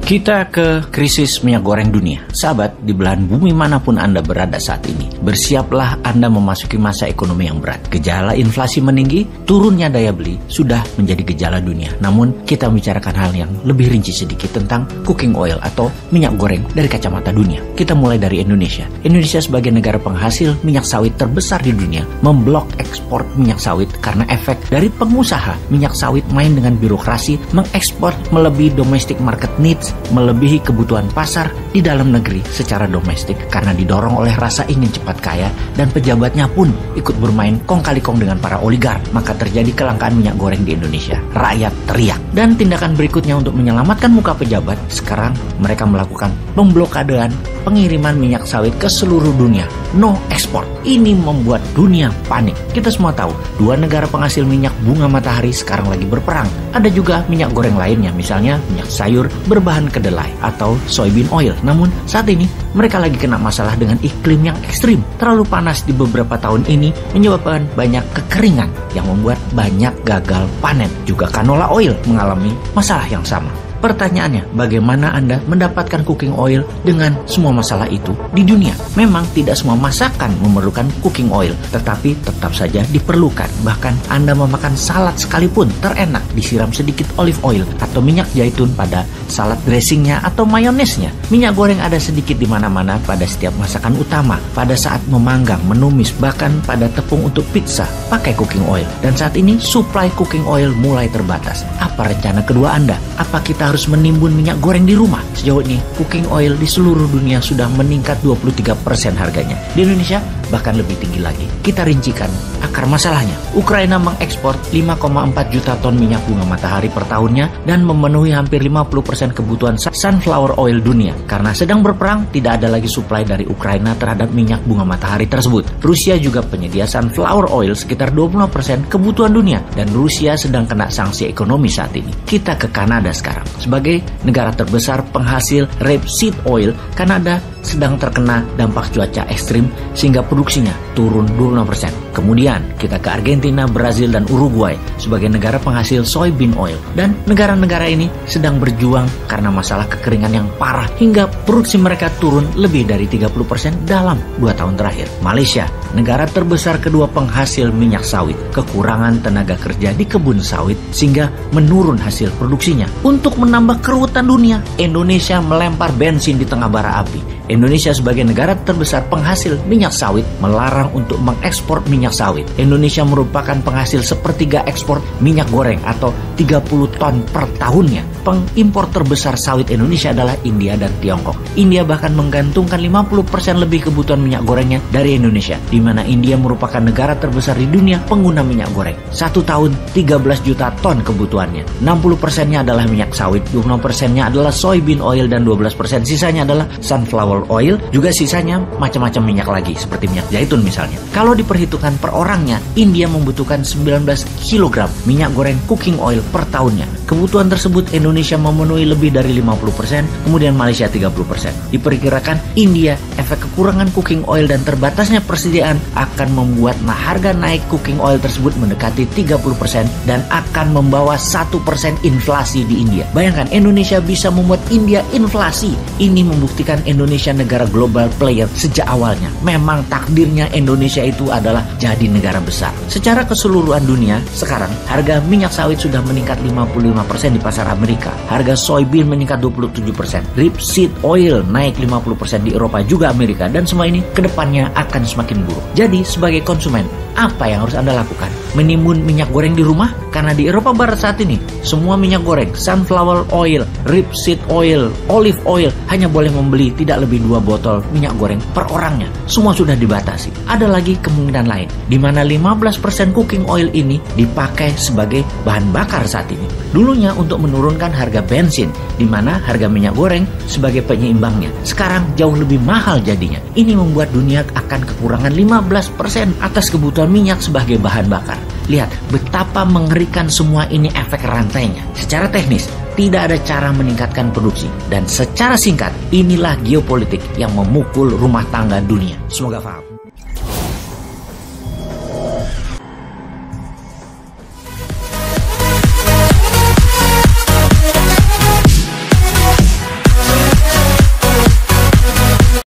Kita ke krisis minyak goreng dunia. Sahabat, di belahan bumi manapun Anda berada saat ini, bersiaplah Anda memasuki masa ekonomi yang berat. Gejala inflasi meninggi, turunnya daya beli sudah menjadi gejala dunia. Namun, kita membicarakan hal yang lebih rinci sedikit tentang cooking oil atau minyak goreng dari kacamata dunia. Kita mulai dari Indonesia. Indonesia sebagai negara penghasil minyak sawit terbesar di dunia, memblok ekspor minyak sawit karena efek dari pengusaha minyak sawit main dengan birokrasi, mengekspor melebihi domestic market needs, melebihi kebutuhan pasar di dalam negeri secara domestik karena didorong oleh rasa ingin cepat kaya, dan pejabatnya pun ikut bermain kong kali kong dengan para oligark. Maka terjadi kelangkaan minyak goreng di Indonesia. Rakyat teriak. Dan tindakan berikutnya untuk menyelamatkan muka pejabat, sekarang mereka melakukan pemblokadean pengiriman minyak sawit ke seluruh dunia. No export. Ini membuat dunia panik. Kita semua tahu, dua negara penghasil minyak bunga matahari sekarang lagi berperang. Ada juga minyak goreng lainnya, misalnya minyak sayur berbahan kedelai atau soybean oil. Namun saat ini mereka lagi kena masalah dengan iklim yang ekstrim. Terlalu panas di beberapa tahun ini menyebabkan banyak kekeringan yang membuat banyak gagal panen. Juga canola oil mengalami masalah yang sama. Pertanyaannya, bagaimana Anda mendapatkan cooking oil dengan semua masalah itu di dunia? Memang tidak semua masakan memerlukan cooking oil, tetapi tetap saja diperlukan. Bahkan Anda memakan salad sekalipun terenak disiram sedikit olive oil atau minyak zaitun pada salad dressingnya atau mayonesnya. Minyak goreng ada sedikit di mana-mana pada setiap masakan utama. Pada saat memanggang, menumis, bahkan pada tepung untuk pizza, pakai cooking oil. Dan saat ini supply cooking oil mulai terbatas. Apa rencana kedua Anda? Apa kita harus menimbun minyak goreng di rumah? Sejauh ini, cooking oil di seluruh dunia sudah meningkat 23% harganya. Di Indonesia, bahkan lebih tinggi lagi. Kita rincikan akar masalahnya. Ukraina mengekspor 5,4 juta ton minyak bunga matahari per tahunnya dan memenuhi hampir 50% kebutuhan sunflower oil dunia. Karena sedang berperang, tidak ada lagi suplai dari Ukraina terhadap minyak bunga matahari tersebut. Rusia juga penyedia sunflower oil sekitar 20% kebutuhan dunia, dan Rusia sedang kena sanksi ekonomi saat ini. Kita ke Kanada sekarang. Sebagai negara terbesar penghasil rapeseed oil, Kanada sedang terkena dampak cuaca ekstrim sehingga produksinya turun 20%. Kemudian kita ke Argentina, Brazil, dan Uruguay sebagai negara penghasil soybean oil. Dan negara-negara ini sedang berjuang karena masalah kekeringan yang parah hingga produksi mereka turun lebih dari 30% dalam 2 tahun terakhir. Malaysia, negara terbesar kedua penghasil minyak sawit, kekurangan tenaga kerja di kebun sawit sehingga menurun hasil produksinya. Untuk menambah keruwetan dunia, Indonesia melempar bensin di tengah bara api. Indonesia sebagai negara terbesar penghasil minyak sawit melarang untuk mengekspor minyak sawit. Indonesia merupakan penghasil sepertiga ekspor minyak goreng atau 30 ton per tahunnya. Pengimpor terbesar sawit Indonesia adalah India dan Tiongkok. India bahkan menggantungkan 50% lebih kebutuhan minyak gorengnya dari Indonesia, di mana India merupakan negara terbesar di dunia pengguna minyak goreng. 1 tahun 13 juta ton kebutuhannya. 60%-nya adalah minyak sawit, 20%-nya adalah soybean oil, dan 12% sisanya adalah sunflower oil, juga sisanya macam-macam minyak lagi seperti minyak zaitun misalnya. Kalau diperhitungkan per orangnya, India membutuhkan 19 kg minyak goreng cooking oil per tahunnya. Kebutuhan tersebut Indonesia memenuhi lebih dari 50%, kemudian Malaysia 30%. Diperkirakan India efek kekurangan cooking oil dan terbatasnya persediaan akan membuat harga naik cooking oil tersebut mendekati 30% dan akan membawa 1% inflasi di India. Bayangkan Indonesia bisa membuat India inflasi. Ini membuktikan Indonesia negara global player sejak awalnya. Memang takdirnya Indonesia itu adalah jadi negara besar. Secara keseluruhan dunia, sekarang harga minyak sawit sudah meningkat 55% di pasar Amerika. Harga soybean meningkat 27%. Rapeseed oil naik 50% di Eropa juga Amerika, dan semua ini kedepannya akan semakin buruk. Jadi sebagai konsumen, apa yang harus Anda lakukan? Menimbun minyak goreng di rumah? Karena di Eropa Barat saat ini, semua minyak goreng, sunflower oil, rapeseed oil, olive oil, hanya boleh membeli tidak lebih 2 botol minyak goreng per orangnya. Semua sudah dibatasi. Ada lagi kemungkinan lain, di mana 15% cooking oil ini dipakai sebagai bahan bakar saat ini. Dulunya untuk menurunkan harga bensin, di mana harga minyak goreng sebagai penyeimbangnya. Sekarang jauh lebih mahal jadinya. Ini membuat dunia akan kekurangan 15% atas kebutuhan minyak sebagai bahan bakar. Lihat betapa mengerikan semua ini efek rantainya. Secara teknis, tidak ada cara meningkatkan produksi. Dan secara singkat, inilah geopolitik yang memukul rumah tangga dunia. Semoga paham.